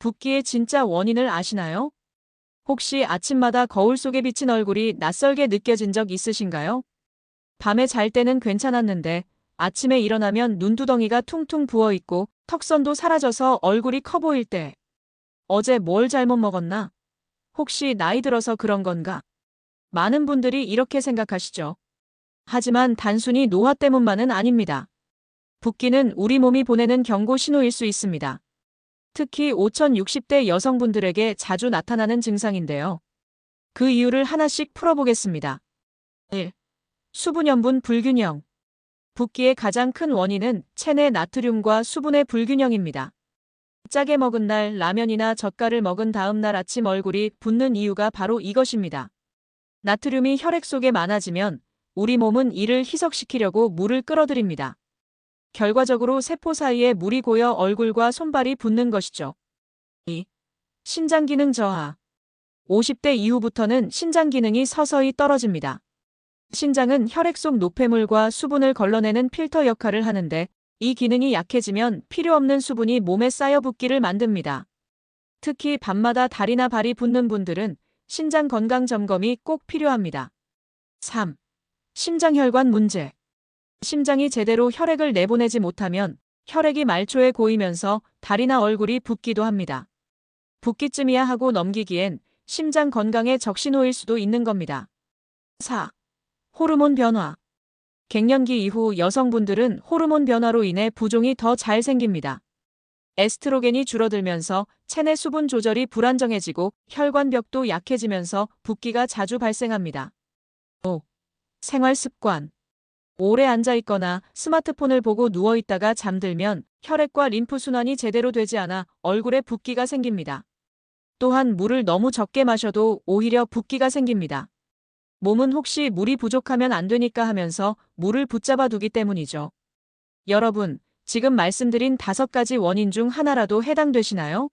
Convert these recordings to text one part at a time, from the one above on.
붓기의 진짜 원인을 아시나요? 혹시 아침마다 거울 속에 비친 얼굴이 낯설게 느껴진 적 있으신가요? 밤에 잘 때는 괜찮았는데 아침에 일어나면 눈두덩이가 퉁퉁 부어 있고 턱선도 사라져서 얼굴이 커 보일 때 어제 뭘 잘못 먹었나? 혹시 나이 들어서 그런 건가? 많은 분들이 이렇게 생각하시죠. 하지만 단순히 노화 때문만은 아닙니다. 붓기는 우리 몸이 보내는 경고 신호일 수 있습니다. 특히 5060대 여성분들에게 자주 나타나는 증상인데요. 그 이유를 하나씩 풀어보겠습니다. 1. 수분염분 불균형. 붓기의 가장 큰 원인은 체내 나트륨과 수분의 불균형입니다. 짜게 먹은 날 라면이나 젓갈을 먹은 다음 날 아침 얼굴이 붓는 이유가 바로 이것입니다. 나트륨이 혈액 속에 많아지면 우리 몸은 이를 희석시키려고 물을 끌어들입니다. 결과적으로 세포 사이에 물이 고여 얼굴과 손발이 붓는 것이죠. 2. 신장 기능 저하. 50대 이후부터는 신장 기능이 서서히 떨어집니다. 신장은 혈액 속 노폐물과 수분을 걸러내는 필터 역할을 하는데 이 기능이 약해지면 필요 없는 수분이 몸에 쌓여 붓기를 만듭니다. 특히 밤마다 다리나 발이 붓는 분들은 신장 건강 점검이 꼭 필요합니다. 3. 심장혈관 문제. 심장이 제대로 혈액을 내보내지 못하면 혈액이 말초에 고이면서 다리나 얼굴이 붓기도 합니다. 붓기쯤이야 하고 넘기기엔 심장 건강에 적신호일 수도 있는 겁니다. 4. 호르몬 변화. 갱년기 이후 여성분들은 호르몬 변화로 인해 부종이 더 잘 생깁니다. 에스트로겐이 줄어들면서 체내 수분 조절이 불안정해지고 혈관벽도 약해지면서 붓기가 자주 발생합니다. 5. 생활 습관. 오래 앉아 있거나 스마트폰을 보고 누워 있다가 잠들면 혈액과 림프 순환이 제대로 되지 않아 얼굴에 붓기가 생깁니다. 또한 물을 너무 적게 마셔도 오히려 붓기가 생깁니다. 몸은 혹시 물이 부족하면 안 되니까 하면서 물을 붙잡아 두기 때문이죠. 여러분, 지금 말씀드린 5가지 원인 중 하나라도 해당되시나요?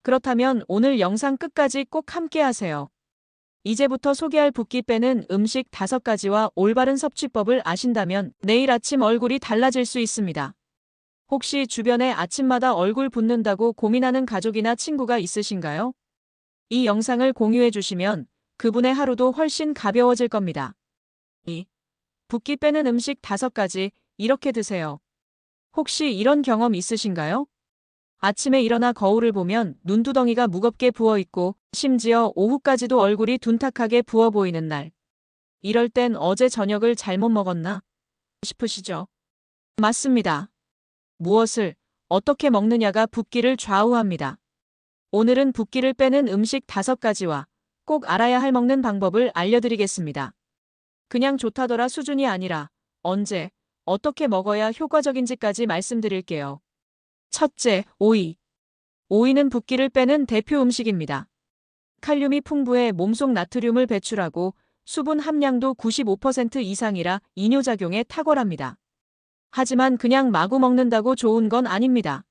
그렇다면 오늘 영상 끝까지 꼭 함께 하세요. 이제부터 소개할 붓기 빼는 음식 5가지와 올바른 섭취법을 아신다면 내일 아침 얼굴이 달라질 수 있습니다. 혹시 주변에 아침마다 얼굴 붓는다고 고민하는 가족이나 친구가 있으신가요? 이 영상을 공유해 주시면 그분의 하루도 훨씬 가벼워질 겁니다. 2. 붓기 빼는 음식 5가지, 이렇게 드세요. 혹시 이런 경험 있으신가요? 아침에 일어나 거울을 보면 눈두덩이가 무겁게 부어있고 심지어 오후까지도 얼굴이 둔탁하게 부어 보이는 날. 이럴 땐 어제 저녁을 잘못 먹었나 싶으시죠? 맞습니다. 무엇을 어떻게 먹느냐가 붓기를 좌우합니다. 오늘은 붓기를 빼는 음식 5가지와 꼭 알아야 할 먹는 방법을 알려드리겠습니다. 그냥 좋다더라 수준이 아니라 언제, 어떻게 먹어야 효과적인지까지 말씀드릴게요. 첫째, 오이. 오이는 붓기를 빼는 대표 음식입니다. 칼륨이 풍부해 몸속 나트륨을 배출하고 수분 함량도 95% 이상이라 이뇨작용에 탁월합니다. 하지만 그냥 마구 먹는다고 좋은 건 아닙니다.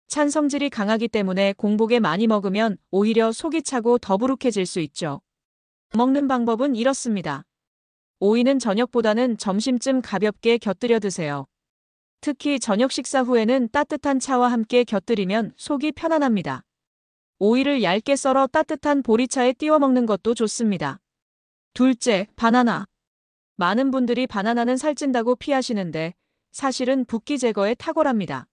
찬 성질이 강하기 때문에 공복에 많이 먹으면 오히려 속이 차고 더부룩해질 수 있죠. 먹는 방법은 이렇습니다. 오이는 저녁보다는 점심쯤 가볍게 곁들여 드세요. 특히 저녁 식사 후에는 따뜻한 차와 함께 곁들이면 속이 편안합니다. 오이를 얇게 썰어 따뜻한 보리차에 띄워 먹는 것도 좋습니다. 둘째, 바나나. 많은 분들이 바나나는 살찐다고 피하시는데 사실은 붓기 제거에 탁월합니다.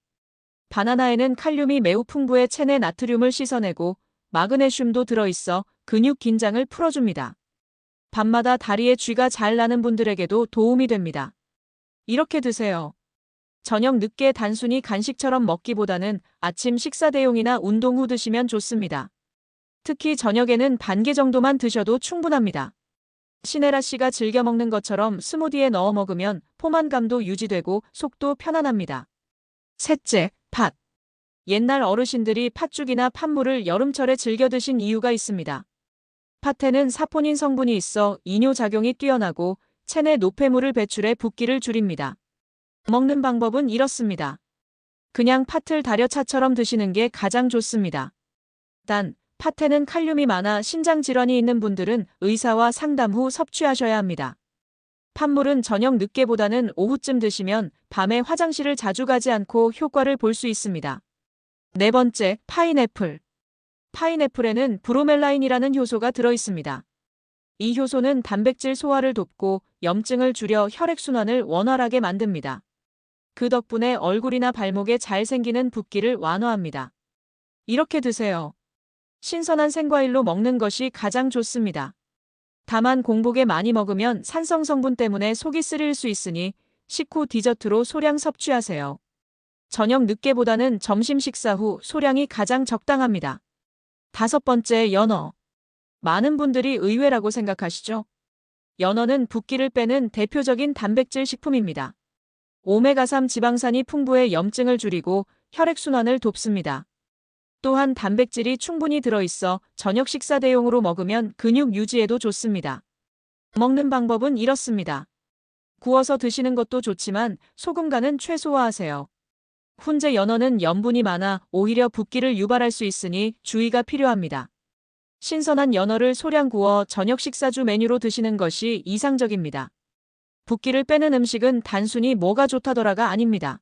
바나나에는 칼륨이 매우 풍부해 체내 나트륨을 씻어내고 마그네슘도 들어있어 근육 긴장을 풀어줍니다. 밤마다 다리에 쥐가 잘 나는 분들에게도 도움이 됩니다. 이렇게 드세요. 저녁 늦게 단순히 간식처럼 먹기보다는 아침 식사 대용이나 운동 후 드시면 좋습니다. 특히 저녁에는 반 개 정도만 드셔도 충분합니다. 시네라 씨가 즐겨 먹는 것처럼 스무디에 넣어 먹으면 포만감도 유지되고 속도 편안합니다. 셋째, 팥. 옛날 어르신들이 팥죽이나 팥물을 여름철에 즐겨 드신 이유가 있습니다. 팥에는 사포닌 성분이 있어 이뇨작용이 뛰어나고 체내 노폐물을 배출해 붓기를 줄입니다. 먹는 방법은 이렇습니다. 그냥 팥을 달여 차처럼 드시는 게 가장 좋습니다. 단, 팥에는 칼륨이 많아 신장 질환이 있는 분들은 의사와 상담 후 섭취하셔야 합니다. 팥물은 저녁 늦게보다는 오후쯤 드시면 밤에 화장실을 자주 가지 않고 효과를 볼 수 있습니다. 네 번째, 파인애플. 파인애플에는 브로멜라인이라는 효소가 들어있습니다. 이 효소는 단백질 소화를 돕고 염증을 줄여 혈액순환을 원활하게 만듭니다. 그 덕분에 얼굴이나 발목에 잘 생기는 붓기를 완화합니다. 이렇게 드세요. 신선한 생과일로 먹는 것이 가장 좋습니다. 다만 공복에 많이 먹으면 산성 성분 때문에 속이 쓰릴 수 있으니 식후 디저트로 소량 섭취하세요. 저녁 늦게보다는 점심 식사 후 소량이 가장 적당합니다. 5번째, 연어. 많은 분들이 의외라고 생각하시죠? 연어는 붓기를 빼는 대표적인 단백질 식품입니다. 오메가3 지방산이 풍부해 염증을 줄이고 혈액순환을 돕습니다. 또한 단백질이 충분히 들어있어 저녁 식사 대용으로 먹으면 근육 유지에도 좋습니다. 먹는 방법은 이렇습니다. 구워서 드시는 것도 좋지만 소금간은 최소화하세요. 훈제 연어는 염분이 많아 오히려 붓기를 유발할 수 있으니 주의가 필요합니다. 신선한 연어를 소량 구워 저녁 식사주 메뉴로 드시는 것이 이상적입니다. 붓기를 빼는 음식은 단순히 뭐가 좋다더라가 아닙니다.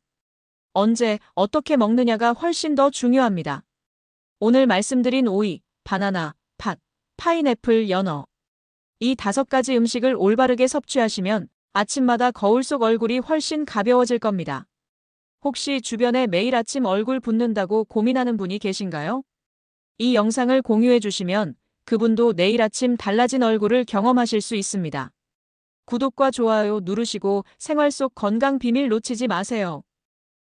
언제, 어떻게 먹느냐가 훨씬 더 중요합니다. 오늘 말씀드린 오이, 바나나, 팥, 파인애플, 연어. 이 5가지 음식을 올바르게 섭취하시면 아침마다 거울 속 얼굴이 훨씬 가벼워질 겁니다. 혹시 주변에 매일 아침 얼굴 붓는다고 고민하는 분이 계신가요? 이 영상을 공유해 주시면 그분도 내일 아침 달라진 얼굴을 경험하실 수 있습니다. 구독과 좋아요 누르시고 생활 속 건강 비밀 놓치지 마세요.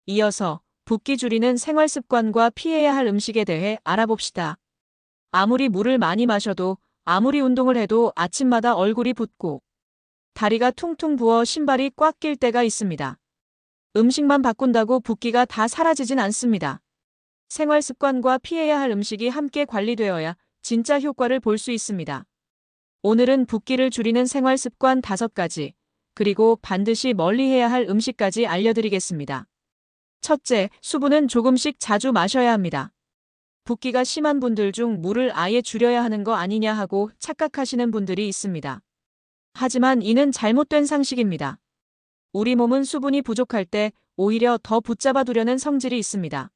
이어서 붓기 줄이는 생활 습관과 피해야 할 음식에 대해 알아봅시다. 아무리 물을 많이 마셔도 아무리 운동을 해도 아침마다 얼굴이 붓고 다리가 퉁퉁 부어 신발이 꽉 낄 때가 있습니다. 음식만 바꾼다고 붓기가 다 사라지진 않습니다. 생활 습관과 피해야 할 음식이 함께 관리되어야 진짜 효과를 볼 수 있습니다. 오늘은 붓기를 줄이는 생활 습관 5가지, 그리고 반드시 멀리해야 할 음식까지 알려드리겠습니다. 첫째, 수분은 조금씩 자주 마셔야 합니다. 붓기가 심한 분들 중 물을 아예 줄여야 하는 거 아니냐 하고 착각하시는 분들이 있습니다. 하지만 이는 잘못된 상식입니다. 우리 몸은 수분이 부족할 때 오히려 더 붙잡아 두려는 성질이 있습니다.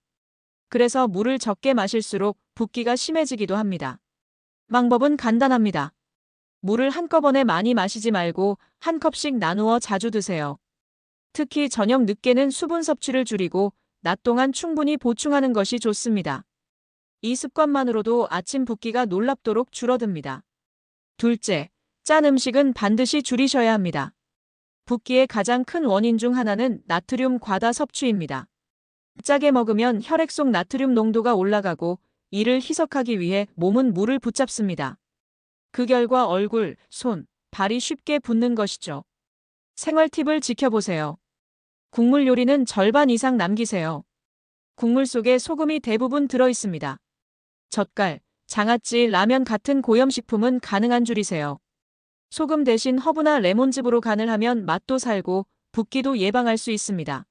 그래서 물을 적게 마실수록 붓기가 심해지기도 합니다. 방법은 간단합니다. 물을 한꺼번에 많이 마시지 말고 한 컵씩 나누어 자주 드세요. 특히 저녁 늦게는 수분 섭취를 줄이고 낮 동안 충분히 보충하는 것이 좋습니다. 이 습관만으로도 아침 붓기가 놀랍도록 줄어듭니다. 둘째, 짠 음식은 반드시 줄이셔야 합니다. 붓기의 가장 큰 원인 중 하나는 나트륨 과다 섭취입니다. 짜게 먹으면 혈액 속 나트륨 농도가 올라가고 이를 희석하기 위해 몸은 물을 붙잡습니다. 그 결과 얼굴, 손, 발이 쉽게 붓는 것이죠. 생활 팁을 지켜보세요. 국물 요리는 절반 이상 남기세요. 국물 속에 소금이 대부분 들어있습니다. 젓갈, 장아찌, 라면 같은 고염식품은 가능한 줄이세요. 소금 대신 허브나 레몬즙으로 간을 하면 맛도 살고 붓기도 예방할 수 있습니다.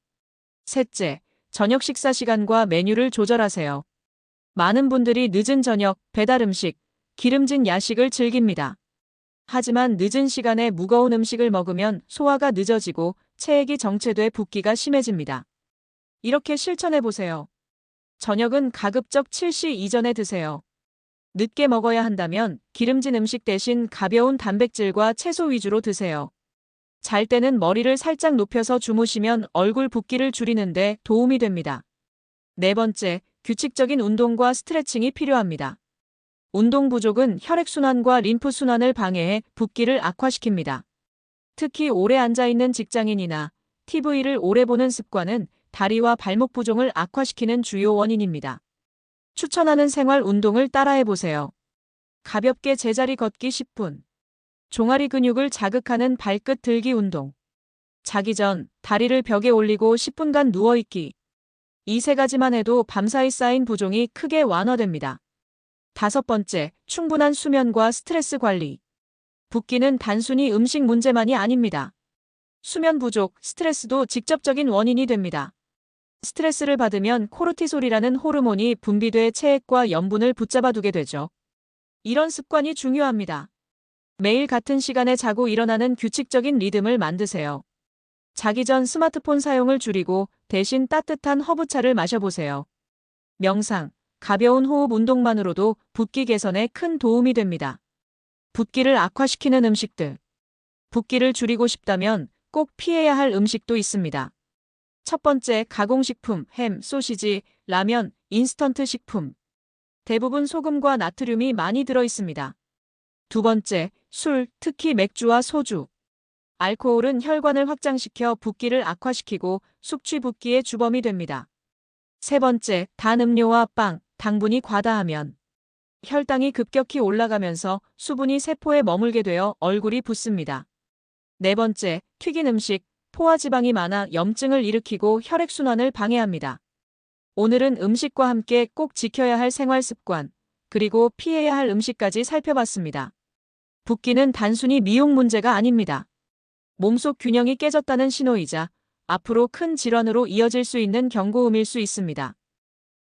셋째, 저녁 식사 시간과 메뉴를 조절하세요. 많은 분들이 늦은 저녁, 배달 음식, 기름진 야식을 즐깁니다. 하지만 늦은 시간에 무거운 음식을 먹으면 소화가 늦어지고 체액이 정체돼 붓기가 심해집니다. 이렇게 실천해보세요. 저녁은 가급적 7시 이전에 드세요. 늦게 먹어야 한다면 기름진 음식 대신 가벼운 단백질과 채소 위주로 드세요. 잘 때는 머리를 살짝 높여서 주무시면 얼굴 붓기를 줄이는데 도움이 됩니다. 네 번째, 규칙적인 운동과 스트레칭이 필요합니다. 운동 부족은 혈액순환과 림프순환을 방해해 붓기를 악화시킵니다. 특히 오래 앉아있는 직장인이나 TV를 오래 보는 습관은 다리와 발목 부종을 악화시키는 주요 원인입니다. 추천하는 생활 운동을 따라해보세요. 가볍게 제자리 걷기 10분. 종아리 근육을 자극하는 발끝 들기 운동. 자기 전 다리를 벽에 올리고 10분간 누워있기. 이 3가지만 해도 밤사이 쌓인 부종이 크게 완화됩니다. 5번째, 충분한 수면과 스트레스 관리. 붓기는 단순히 음식 문제만이 아닙니다. 수면 부족, 스트레스도 직접적인 원인이 됩니다. 스트레스를 받으면 코르티솔이라는 호르몬이 분비돼 체액과 염분을 붙잡아두게 되죠. 이런 습관이 중요합니다. 매일 같은 시간에 자고 일어나는 규칙적인 리듬을 만드세요. 자기 전 스마트폰 사용을 줄이고 대신 따뜻한 허브차를 마셔보세요. 명상, 가벼운 호흡 운동만으로도 붓기 개선에 큰 도움이 됩니다. 붓기를 악화시키는 음식들. 붓기를 줄이고 싶다면 꼭 피해야 할 음식도 있습니다. 첫 번째, 가공식품, 햄, 소시지, 라면, 인스턴트 식품. 대부분 소금과 나트륨이 많이 들어 있습니다. 두 번째, 술, 특히 맥주와 소주. 알코올은 혈관을 확장시켜 붓기를 악화시키고 숙취 붓기의 주범이 됩니다. 세 번째, 단 음료와 빵, 당분이 과다하면 혈당이 급격히 올라가면서 수분이 세포에 머물게 되어 얼굴이 붓습니다. 네 번째, 튀긴 음식, 포화지방이 많아 염증을 일으키고 혈액순환을 방해합니다. 오늘은 음식과 함께 꼭 지켜야 할 생활 습관, 그리고 피해야 할 음식까지 살펴봤습니다. 붓기는 단순히 미용 문제가 아닙니다. 몸속 균형이 깨졌다는 신호이자 앞으로 큰 질환으로 이어질 수 있는 경고음일 수 있습니다.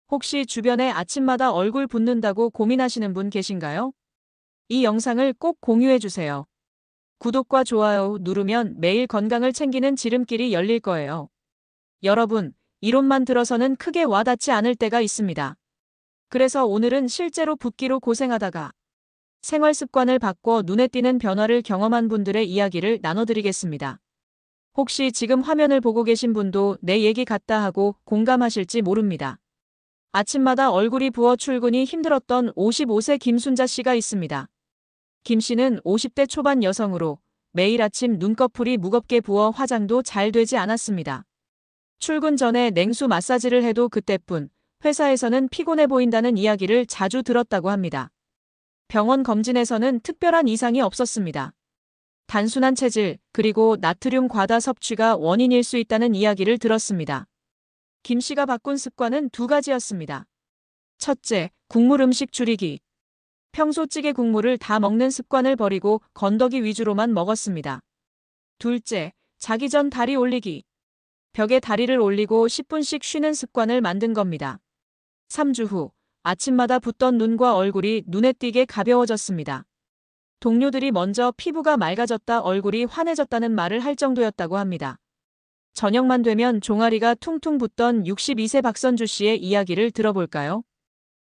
혹시 주변에 아침마다 얼굴 붓는다고 고민하시는 분 계신가요? 이 영상을 꼭 공유해주세요. 구독과 좋아요 누르면 매일 건강을 챙기는 지름길이 열릴 거예요. 여러분, 이론만 들어서는 크게 와닿지 않을 때가 있습니다. 그래서 오늘은 실제로 붓기로 고생하다가 생활 습관을 바꿔 눈에 띄는 변화를 경험한 분들의 이야기를 나눠드리겠습니다. 혹시 지금 화면을 보고 계신 분도 내 얘기 같다 하고 공감하실지 모릅니다. 아침마다 얼굴이 부어 출근이 힘들었던 55세 김순자 씨가 있습니다. 김 씨는 50대 초반 여성으로 매일 아침 눈꺼풀이 무겁게 부어 화장도 잘 되지 않았습니다. 출근 전에 냉수 마사지를 해도 그때뿐 회사에서는 피곤해 보인다는 이야기를 자주 들었다고 합니다. 병원 검진에서는 특별한 이상이 없었습니다. 단순한 체질, 그리고 나트륨 과다 섭취가 원인일 수 있다는 이야기를 들었습니다. 김 씨가 바꾼 습관은 두 가지였습니다. 첫째, 국물 음식 줄이기. 평소 찌개 국물을 다 먹는 습관을 버리고 건더기 위주로만 먹었습니다. 둘째, 자기 전 다리 올리기. 벽에 다리를 올리고 10분씩 쉬는 습관을 만든 겁니다. 3주 후, 아침마다 붓던 눈과 얼굴이 눈에 띄게 가벼워졌습니다. 동료들이 먼저 피부가 맑아졌다, 얼굴이 환해졌다는 말을 할 정도였다고 합니다. 저녁만 되면 종아리가 퉁퉁 붓던 62세 박선주 씨의 이야기를 들어볼까요?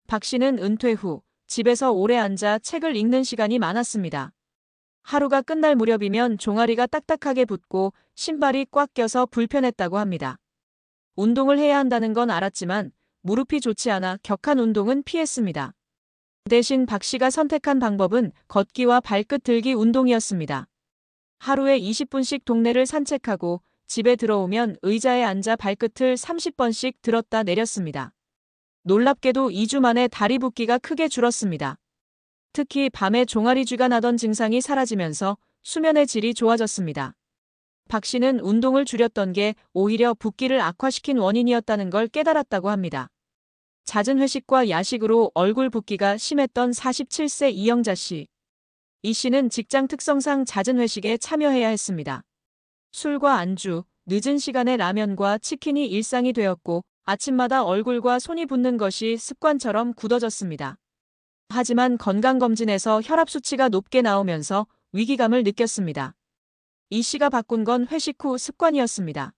박 씨는 은퇴 후 집에서 오래 앉아 책을 읽는 시간이 많았습니다. 하루가 끝날 무렵이면 종아리가 딱딱하게 붓고 신발이 꽉 껴서 불편했다고 합니다. 운동을 해야 한다는 건 알았지만 무릎이 좋지 않아 격한 운동은 피했습니다. 대신 박 씨가 선택한 방법은 걷기와 발끝 들기 운동이었습니다. 하루에 20분씩 동네를 산책하고 집에 들어오면 의자에 앉아 발끝을 30번씩 들었다 내렸습니다. 놀랍게도 2주 만에 다리 붓기가 크게 줄었습니다. 특히 밤에 종아리 쥐가 나던 증상이 사라지면서 수면의 질이 좋아졌습니다. 박 씨는 운동을 줄였던 게 오히려 붓기를 악화시킨 원인이었다는 걸 깨달았다고 합니다. 잦은 회식과 야식으로 얼굴 붓기가 심했던 47세 이영자 씨. 이 씨는 직장 특성상 잦은 회식에 참여해야 했습니다. 술과 안주, 늦은 시간에 라면과 치킨이 일상이 되었고 아침마다 얼굴과 손이 붓는 것이 습관처럼 굳어졌습니다. 하지만 건강검진에서 혈압 수치가 높게 나오면서 위기감을 느꼈습니다. 이 씨가 바꾼 건 회식 후 습관이었습니다.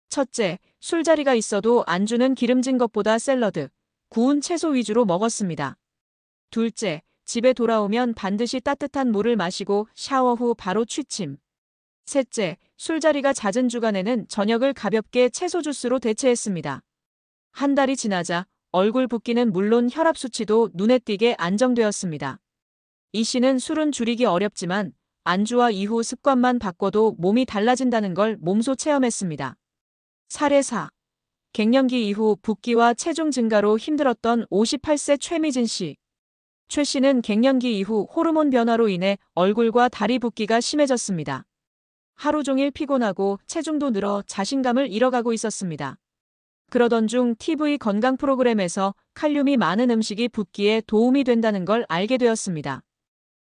첫째, 술자리가 있어도 안주는 기름진 것보다 샐러드, 구운 채소 위주로 먹었습니다. 둘째, 집에 돌아오면 반드시 따뜻한 물을 마시고 샤워 후 바로 취침. 셋째, 술자리가 잦은 주간에는 저녁을 가볍게 채소 주스로 대체했습니다. 한 달이 지나자 얼굴 붓기는 물론 혈압 수치도 눈에 띄게 안정되었습니다. 이 씨는 술은 줄이기 어렵지만 안주와 이후 습관만 바꿔도 몸이 달라진다는 걸 몸소 체험했습니다. 사례 4. 갱년기 이후 붓기와 체중 증가로 힘들었던 58세 최미진 씨. 최 씨는 갱년기 이후 호르몬 변화로 인해 얼굴과 다리 붓기가 심해졌습니다. 하루 종일 피곤하고 체중도 늘어 자신감을 잃어가고 있었습니다. 그러던 중 TV 건강 프로그램에서 칼륨이 많은 음식이 붓기에 도움이 된다는 걸 알게 되었습니다.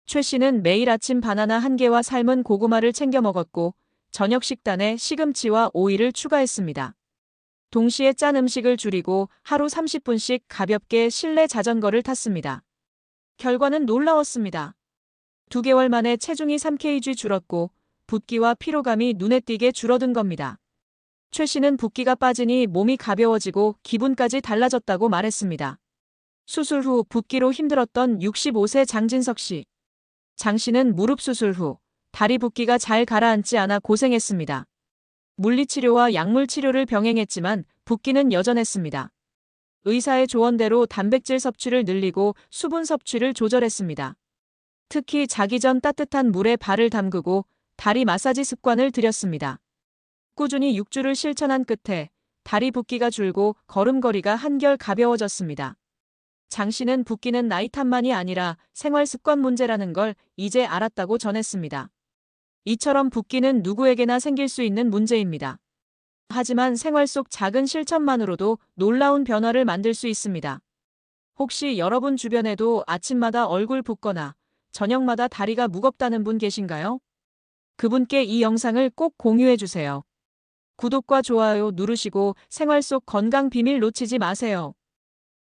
최 씨는 매일 아침 바나나 1개와 삶은 고구마를 챙겨 먹었고 저녁 식단에 시금치와 오이를 추가했습니다. 동시에 짠 음식을 줄이고 하루 30분씩 가볍게 실내 자전거를 탔습니다. 결과는 놀라웠습니다. 2개월 만에 체중이 3kg 줄었고 붓기와 피로감이 눈에 띄게 줄어든 겁니다. 최 씨는 붓기가 빠지니 몸이 가벼워지고 기분까지 달라졌다고 말했습니다. 수술 후 붓기로 힘들었던 65세 장진석 씨. 장 씨는 무릎 수술 후 다리 붓기가 잘 가라앉지 않아 고생했습니다. 물리치료와 약물치료를 병행했지만 붓기는 여전했습니다. 의사의 조언대로 단백질 섭취를 늘리고 수분 섭취를 조절했습니다. 특히 자기 전 따뜻한 물에 발을 담그고 다리 마사지 습관을 들였습니다. 꾸준히 6주를 실천한 끝에 다리 붓기가 줄고 걸음걸이가 한결 가벼워졌습니다. 장 씨는 붓기는 나이 탓만이 아니라 생활 습관 문제라는 걸 이제 알았다고 전했습니다. 이처럼 붓기는 누구에게나 생길 수 있는 문제입니다. 하지만 생활 속 작은 실천만으로도 놀라운 변화를 만들 수 있습니다. 혹시 여러분 주변에도 아침마다 얼굴 붓거나 저녁마다 다리가 무겁다는 분 계신가요? 그분께 이 영상을 꼭 공유해 주세요. 구독과 좋아요 누르시고 생활 속 건강 비밀 놓치지 마세요.